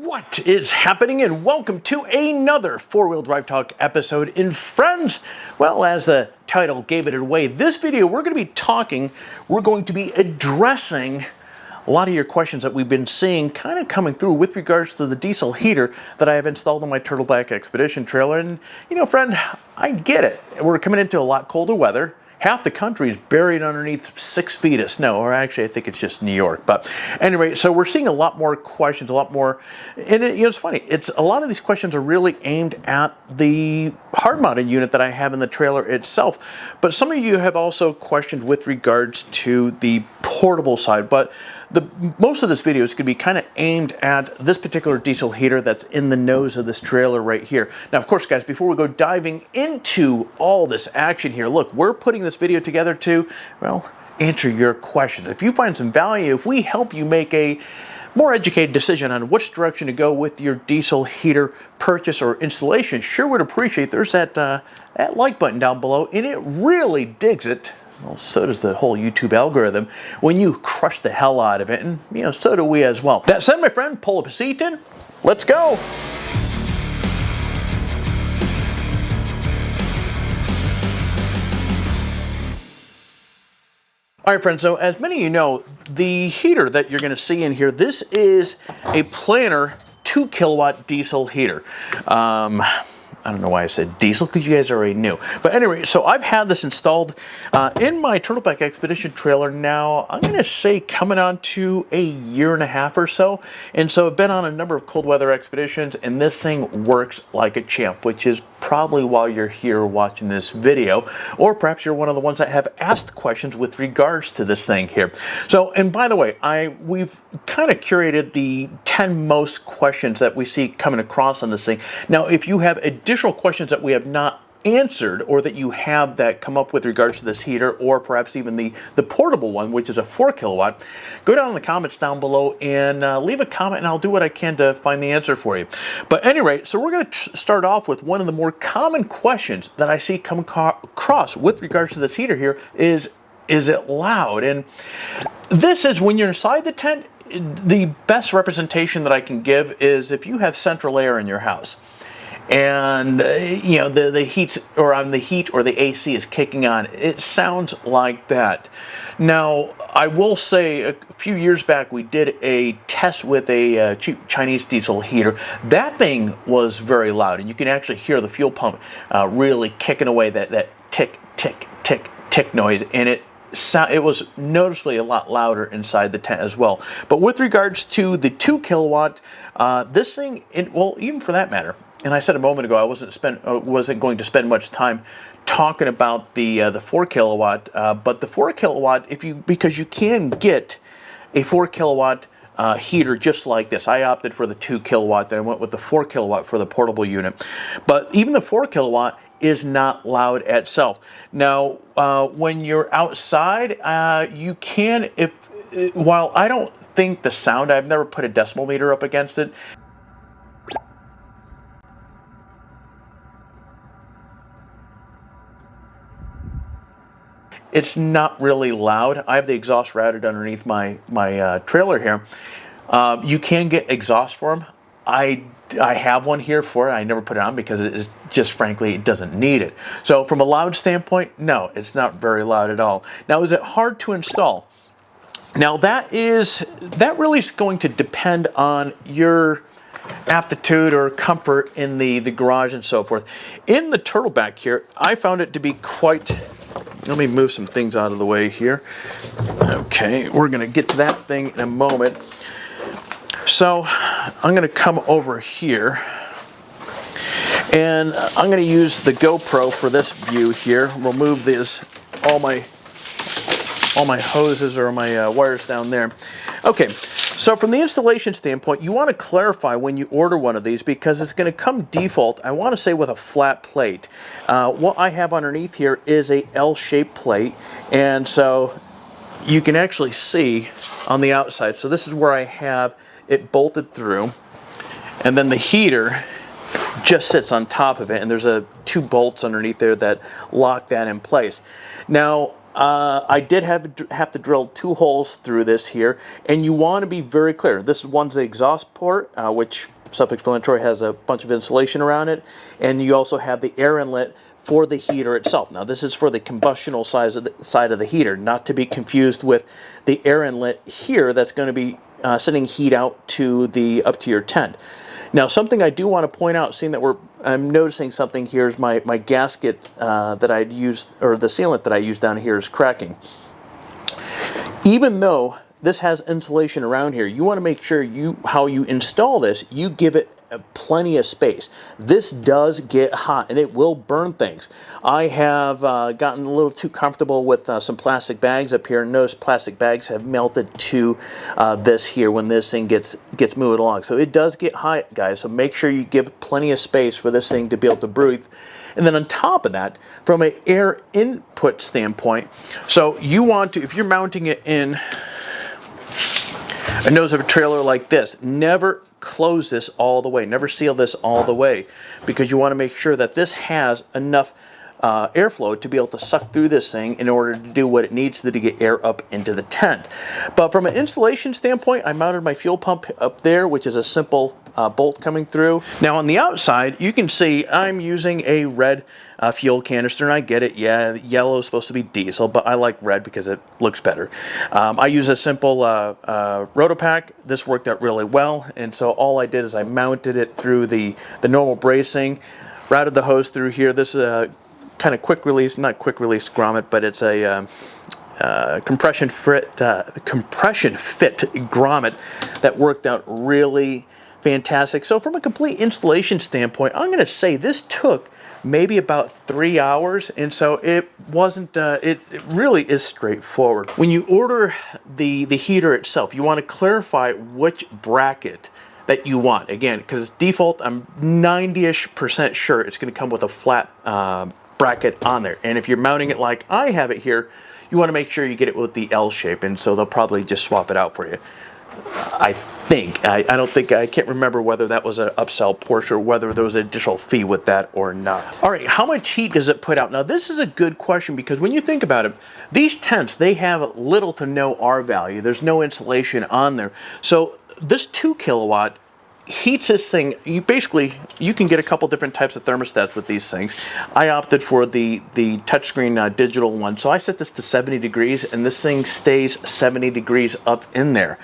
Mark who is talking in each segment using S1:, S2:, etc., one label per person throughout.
S1: What is happening, and welcome to another four-wheel drive talk episode. And friends, well, as the title gave it away, this video we're going to be addressing a lot of your questions that we've been seeing kind of coming through with regards to the diesel heater that I have installed on my Turtleback Expedition trailer. And you know, friend, I get it. We're coming into a lot colder weather. Half the country is buried underneath 6 feet of snow, or actually I think it's just New York. But anyway, so we're seeing a lot more questions, a lot more, and it's funny, a lot of these questions are really aimed at the hard-mounted unit that I have in the trailer itself. But some of you have also questioned with regards to the portable side, but most of this video is going to be kind of aimed at this particular diesel heater that's in the nose of this trailer right here. Now, of course, guys, before we go diving into all this action here, look, we're putting this video together to, well, answer your questions. If you find some value, if we help you make a more educated decision on which direction to go with your diesel heater purchase or installation, sure would appreciate there's that like button down below, and it really digs it. Well, so does the whole YouTube algorithm when you crush the hell out of it, and you know, so do we as well. That said, my friend, pull up a seat in. Let's go. All right, friends, so as many of you know, the heater that you're going to see in here, this is a Planar 2 kilowatt diesel heater. I don't know why I said diesel, because you guys already knew. But anyway, so I've had this installed in my Turtleback Expedition trailer now, I'm going to say coming on to a year and a half or so. And so I've been on a number of cold weather expeditions, and this thing works like a champ, which is probably why you're here watching this video, or perhaps you're one of the ones that have asked questions with regards to this thing here. So, and by the way, we've kind of curated the 10 most questions that we see coming across on this thing. Now, if you have additional questions that we have not answered, or that you have that come up with regards to this heater, or perhaps even the portable one, which is a 4 kilowatt, go down in the comments down below and leave a comment, and I'll do what I can to find the answer for you. But anyway, so we're going to start off with one of the more common questions that I see come across with regards to this heater here is it loud? And this is when you're inside the tent, the best representation that I can give is if you have central air in your house, and you know, the heat or the AC is kicking on, it sounds like that. Now, I will say a few years back we did a test with a cheap Chinese diesel heater. That thing was very loud, and you can actually hear the fuel pump really kicking away that tick tick tick tick noise, and it was noticeably a lot louder inside the tent as well. But with regards to the 2 kilowatt, this thing, well, even for that matter, and I said a moment ago I wasn't going to spend much time talking about the 4 kilowatt, but the 4 kilowatt, because you can get a 4 kilowatt heater just like this. I opted for the 2 kilowatt, then I went with the 4 kilowatt for the portable unit. But even the 4 kilowatt is not loud itself. Now, when you're outside, you can, while I don't think the sound, I've never put a decibel meter up against it. It's not really loud. I have the exhaust routed underneath my trailer here. You can get exhaust for them. I have one here for it. I never put it on because it is just, frankly, it doesn't need it. So from a loud standpoint, no, it's not very loud at all. Now, is it hard to install? Now, that really is going to depend on your aptitude or comfort in the garage and so forth. In the Turtleback here, I found it to be quite. Let me move some things out of the way here. Okay, we're going to get to that thing in a moment. So I'm going to come over here, and I'm going to use the GoPro for this view here. We'll move all my hoses or my wires down there. Okay, so from the installation standpoint, you want to clarify when you order one of these, because it's going to come default, I want to say, with a flat plate. What I have underneath here is a L-shaped plate, and so you can actually see on the outside. So this is where I have it bolted through, and then the heater just sits on top of it, and there's 2 bolts underneath there that lock that in place. Now, I did have to drill 2 holes through this here, and you want to be very clear. This one's the exhaust port, which self-explanatory, has a bunch of insulation around it, and you also have the air inlet for the heater itself. Now this is for the combustional side of the heater, not to be confused with the air inlet here that's going to be sending heat out to up to your tent. Now something I do want to point out, seeing that I'm noticing something here, is my gasket that I'd used, or the sealant that I used down here, is cracking. Even though this has insulation around here, you want to make sure how you install this, you give it plenty of space. This does get hot and it will burn things. I have gotten a little too comfortable with some plastic bags up here, and those plastic bags have melted to this here when this thing gets moving along. So it does get hot, guys, so make sure you give plenty of space for this thing to be able to breathe. And then on top of that, from an air input standpoint, so you want to, if you're mounting it in a nose of a trailer like this, never close this all the way, never seal this all the way, because you want to make sure that this has enough airflow to be able to suck through this thing in order to do what it needs to get air up into the tent. But from an installation standpoint, I mounted my fuel pump up there, which is a simple bolt coming through. Now on the outside, you can see I'm using a red fuel canister, and I get it, yeah, yellow is supposed to be diesel, but I like red because it looks better. I use a simple Rotopack. This worked out really well, and so all I did is I mounted it through the normal bracing, routed the hose through here. This is a kind of quick release, not quick release grommet, but it's a compression fit grommet that worked out really fantastic. So from a complete installation standpoint, I'm going to say this took maybe about 3 hours, and so it wasn't, it really is straightforward. When you order the heater itself, you want to clarify which bracket that you want. Again, because default, I'm 90-ish% sure it's going to come with a flat bracket on there. And if you're mounting it like I have it here, you want to make sure you get it with the L shape, and so they'll probably just swap it out for you. I think. I don't think, I can't remember whether that was an upsell Porsche or whether there was an additional fee with that or not. All right, how much heat does it put out? Now this is a good question, because when you think about it, these tents, they have little to no R value. There's no insulation on there. So this 2 kilowatt heats this thing. You can get a couple different types of thermostats with these things. I opted for the touchscreen digital one, so I set this to 70 degrees, and this thing stays 70 degrees up in there.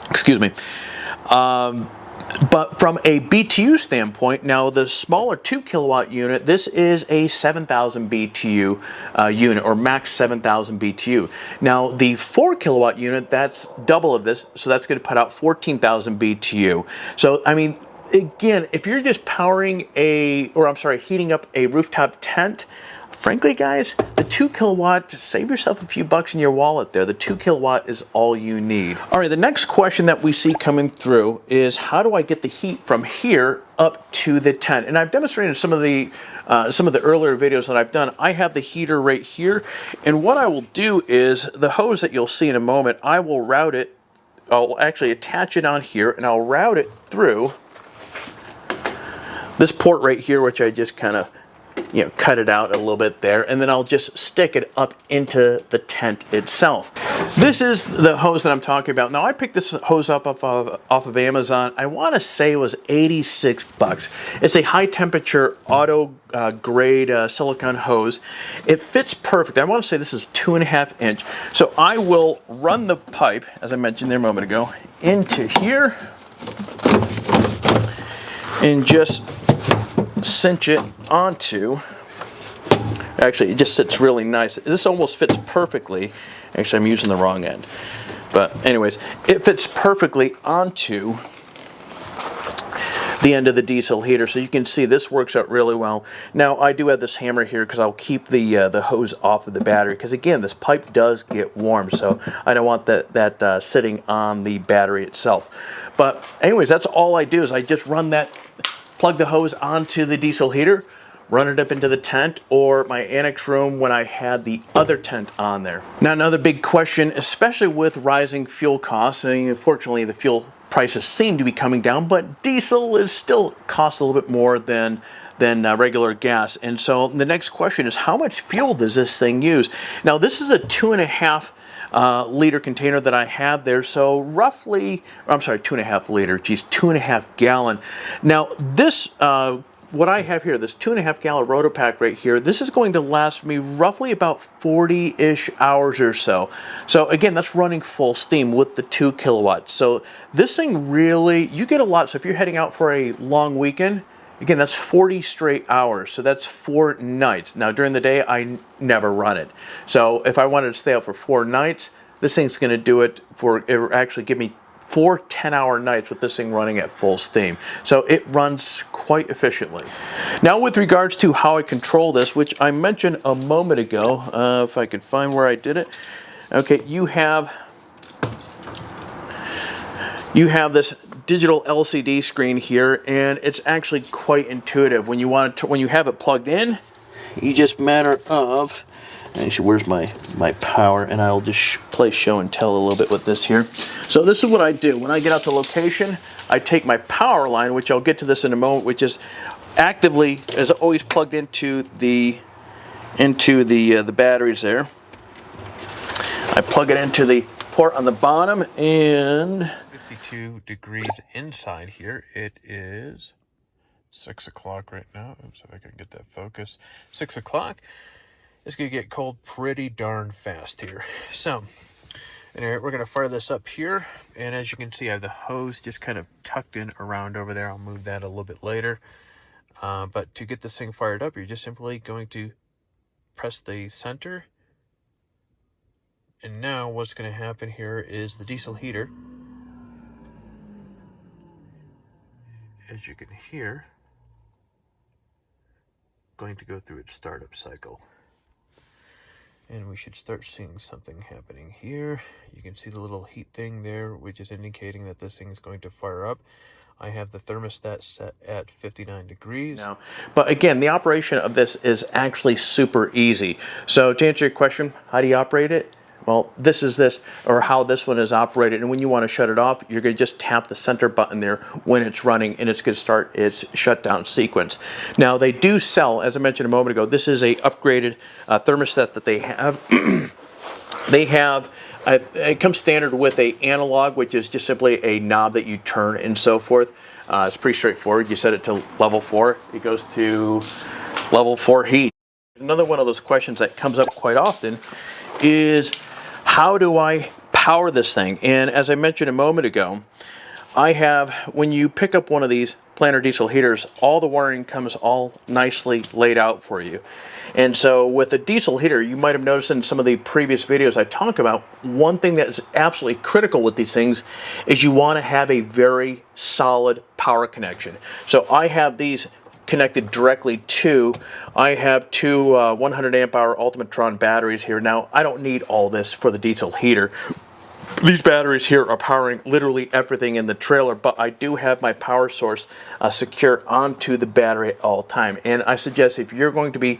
S1: Excuse me. But from a BTU standpoint, now the smaller 2 kilowatt unit, this is a 7,000 BTU unit, or max 7,000 BTU. Now the 4 kilowatt unit, that's double of this, so that's going to put out 14,000 BTU. So I mean, again, if you're just heating up a rooftop tent, frankly, guys, the 2 kilowatt, save yourself a few bucks in your wallet there. The 2 kilowatt is all you need. All right, the next question that we see coming through is, how do I get the heat from here up to the tent? And I've demonstrated some of the earlier videos that I've done. I have the heater right here, and what I will do is, the hose that you'll see in a moment, I will route it, I'll actually attach it on here, and I'll route it through this port right here, which I just kind of cut it out a little bit there, and then I'll just stick it up into the tent itself. This is the hose that I'm talking about. Now I picked this hose up off of Amazon. I want to say it was 86 bucks. It's a high temperature auto grade silicone hose. It fits perfect. I want to say this is 2.5 inch. So I will run the pipe, as I mentioned there a moment ago, into here and just cinch it onto. Actually, it just sits really nice. This almost fits perfectly. Actually, I'm using the wrong end. But anyways, it fits perfectly onto the end of the diesel heater. So you can see this works out really well. Now, I do have this hammer here because I'll keep the hose off of the battery, because again, this pipe does get warm, so I don't want that sitting on the battery itself. But anyways, that's all I do, is I just run that, plug the hose onto the diesel heater, run it up into the tent or my annex room when I had the other tent on there. Now, another big question, especially with rising fuel costs, and unfortunately the fuel prices seem to be coming down, but diesel is still costs a little bit more than regular gas. And so the next question is, how much fuel does this thing use? Now, this is a 2.5 liter container that I have there, so roughly, I'm sorry, 2.5 liter, geez, 2.5 gallon. Now, this what I have here, this 2.5 gallon Rotopack right here, this is going to last me roughly about 40-ish hours or so. So again, that's running full steam with the 2 kilowatts. So this thing really, you get a lot. So if you're heading out for a long weekend, again, that's 40 straight hours. So that's 4 nights. Now during the day, I never run it. So if I wanted to stay out for 4 nights, this thing's going to do it for, it will actually give me 4 10-hour nights with this thing running at full steam. So it runs quite efficiently. Now with regards to how I control this, which I mentioned a moment ago, if I could find where I did it. Okay, you have this digital LCD screen here, and it's actually quite intuitive. When you want to, when you have it plugged in, you just matter of, actually, where's my power? And I'll just play show and tell a little bit with this here. So this is what I do. When I get out to location, I take my power line, which I'll get to this in a moment, which is actively, as always, plugged into the batteries there. I plug it into the port on the bottom, and 52 degrees inside here. It is 6 o'clock right now. Oops, if I can get that focus. 6 o'clock. It's going to get cold pretty darn fast here. So, anyway, we're going to fire this up here. And as you can see, I have the hose just kind of tucked in around over there. I'll move that a little bit later. But to get this thing fired up, you're just simply going to press the center. And now what's going to happen here is the diesel heater, as you can hear, going to go through its startup cycle. And we should start seeing something happening here. You can see the little heat thing there, which is indicating that this thing is going to fire up. I have the thermostat set at 59 degrees. Now, but again, the operation of this is actually super easy. So to answer your question, how do you operate it? Well, this is or how this one is operated. And when you want to shut it off, you're going to just tap the center button there when it's running, and it's going to start its shutdown sequence. Now, they do sell, as I mentioned a moment ago, this is a upgraded thermostat that they have. They have, it comes standard with a analog, which is just simply a knob that you turn and so forth. It's pretty straightforward. You set it to level 4. It goes to level 4 heat. Another one of those questions that comes up quite often is, how do I power this thing? And as I mentioned a moment ago, I have, when you pick up one of these Planar diesel heaters, all the wiring comes all nicely laid out for you. And so with a diesel heater, you might have noticed in some of the previous videos I talk about, one thing that is absolutely critical with these things is you want to have a very solid power connection. So I have these connected directly to, I have two 100 amp hour Ultimatron batteries here. Now, I don't need all this for the diesel heater. These batteries here are powering literally everything in the trailer, but I do have my power source secure onto the battery at all time. And I suggest if you're going to be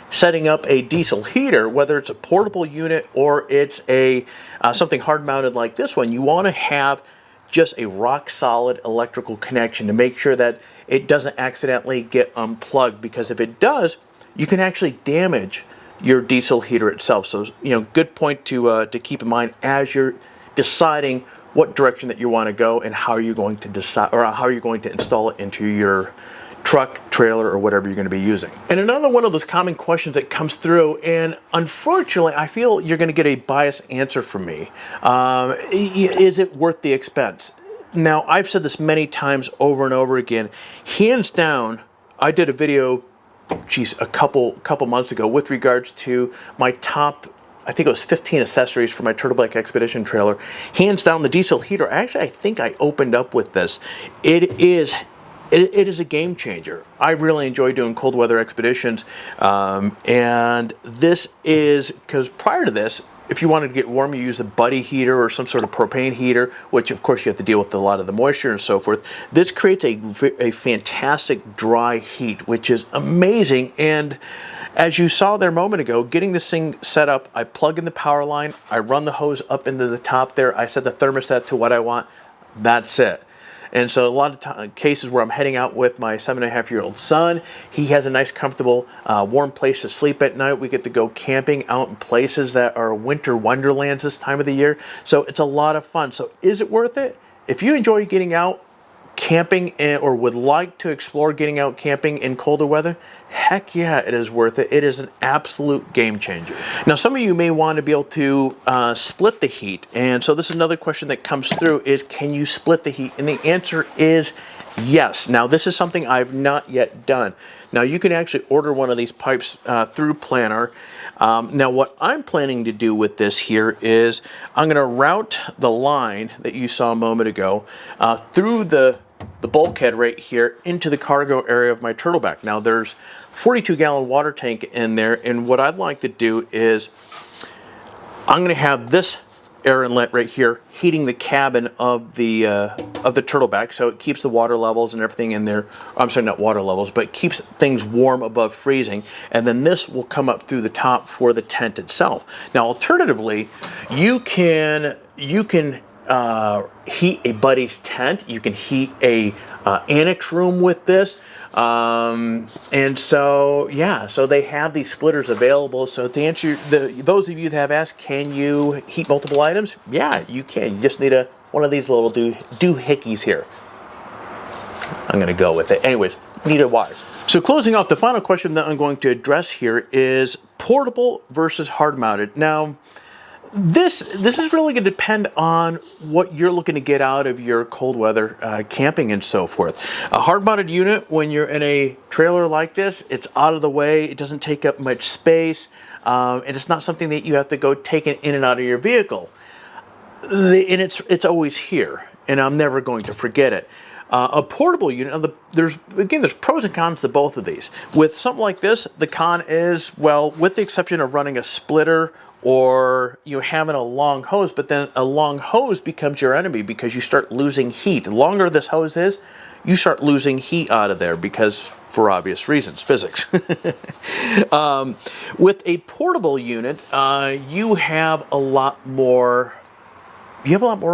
S1: setting up a diesel heater, whether it's a portable unit or it's a something hard mounted like this one, you want to have just a rock solid electrical connection to make sure that it doesn't accidentally get unplugged, because if it does, you can actually damage your diesel heater itself. So, you know, good point to keep in mind as you're deciding what direction that you want to go and how you're going to decide, or how you're going to install it into your truck, trailer, or whatever you're going to be using. And another one of those common questions that comes through, and unfortunately I feel you're going to get a biased answer from me, is it worth the expense? Now, I've said this many times over and over again. Hands down, I did a video, a couple months ago with regards to my top, I think it was 15 accessories for my Turtleback Expedition trailer. Hands down, the diesel heater. Actually, I think I opened up with this. It is a game changer. I really enjoy doing cold weather expeditions, and this is, because prior to this, if you wanted to get warm, you use a buddy heater or some sort of propane heater, which of course you have to deal with a lot of the moisture and so forth. This creates a fantastic dry heat, which is amazing. And as you saw there a moment ago, getting this thing set up, I plug in the power line, I run the hose up into the top there, I set the thermostat to what I want. That's it. And so a lot of cases where I'm heading out with my 7.5-year-old son, he has a nice, comfortable, warm place to sleep at night. We get to go camping out in places that are winter wonderlands this time of the year. So it's a lot of fun. So is it worth it? If you enjoy getting out camping or would like to explore getting out camping in colder weather, heck yeah, it is worth it. It is an absolute game changer. Now, some of you may want to be able to split the heat. And so this is another question that comes through is, can you split the heat? And the answer is yes. Now, this is something I've not yet done. Now, you can actually order one of these pipes through Planar. Now, what I'm planning to do with this here is I'm going to route the line that you saw a moment ago through the bulkhead right here into the cargo area of my Turtleback. Now, there's 42-gallon water tank in there, and what I'd like to do is I'm going to have this air inlet right here heating the cabin of the Turtleback, so it keeps the water levels and everything in there. I'm sorry, not water levels, but keeps things warm above freezing. And then this will come up through the top for the tent itself. Now, alternatively, you can heat a buddy's tent. You can heat a annex room with this. And so, yeah, so they have these splitters available. So to answer those of you that have asked, can you heat multiple items? Yeah, you can. You just need one of these little doohickeys here. I'm going to go with it. Anyways, need a wire. So closing off, the final question that I'm going to address here is portable versus hard mounted. Now, this is really going to depend on what you're looking to get out of your cold weather camping and so forth. A hard-mounted unit, when you're in a trailer like this, it's out of the way. It doesn't take up much space, and it's not something that you have to go taking in and out of your vehicle. And it's always here, and I'm never going to forget it. A portable unit, there's pros and cons to both of these. With something like this, the con is, well, with the exception of running a splitter or having a long hose, but then a long hose becomes your enemy because you start losing heat. The longer this hose is, you start losing heat out of there because, for obvious reasons, physics. With a portable unit, you have a lot more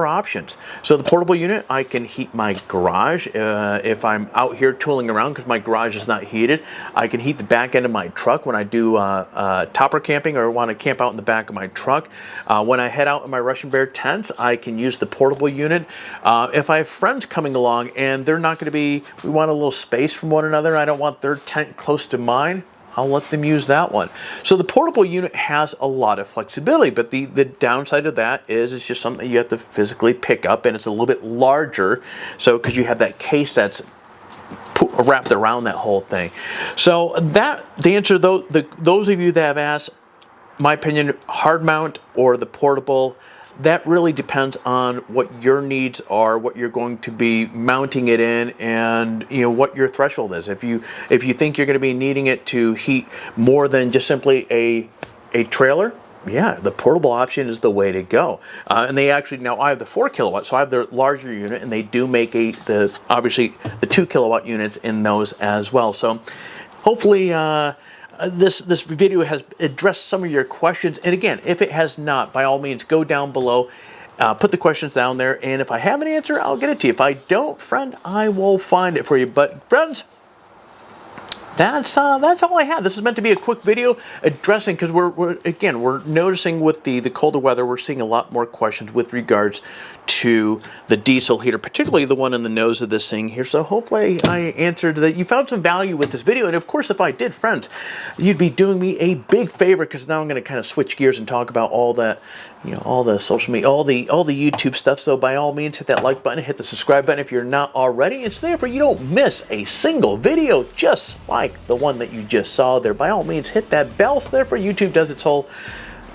S1: options. So the portable unit, I can heat my garage if I'm out here tooling around because my garage is not heated. I can heat the back end of my truck when I do topper camping or want to camp out in the back of my truck. When I head out in my Russian Bear tents, I can use the portable unit. If I have friends coming along and they're not going to be, we want a little space from one another, and I don't want their tent close to mine, I'll let them use that one. So the portable unit has a lot of flexibility, but the downside of that is it's just something you have to physically pick up, and it's a little bit larger, so because you have that case that's wrapped around that whole thing. So the answer, those of you that have asked, my opinion, hard mount or the portable, that really depends on what your needs are, what you're going to be mounting it in, and what your threshold is. If you think you're going to be needing it to heat more than just simply a trailer, yeah, the portable option is the way to go. And they actually, now I have the 4 kilowatt, so I have the larger unit, and they do make obviously the 2 kilowatt units in those as well. So hopefully this video has addressed some of your questions. And again, if it has not, by all means, go down below, put the questions down there, and if I have an answer, I'll get it to you. If I don't, friend, I will find it for you. But friends, that's all I have. This is meant to be a quick video addressing, because we're noticing with the colder weather, we're seeing a lot more questions with regards to the diesel heater, particularly the one in the nose of this thing here. So hopefully I answered that. You found some value with this video, and of course, if I did, friends, you'd be doing me a big favor, because now I'm going to kind of switch gears and talk about all that, all the social media, all the YouTube stuff. So by all means, hit that like button, hit the subscribe button if you're not already, and so therefore you don't miss a single video just like the one that you just saw there. By all means, hit that bell, so therefore YouTube does its whole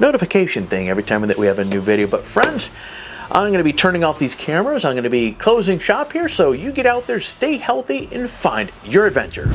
S1: notification thing every time that we have a new video. But friends, I'm going to be turning off these cameras. I'm going to be closing shop here, so you get out there, stay healthy, and find your adventure.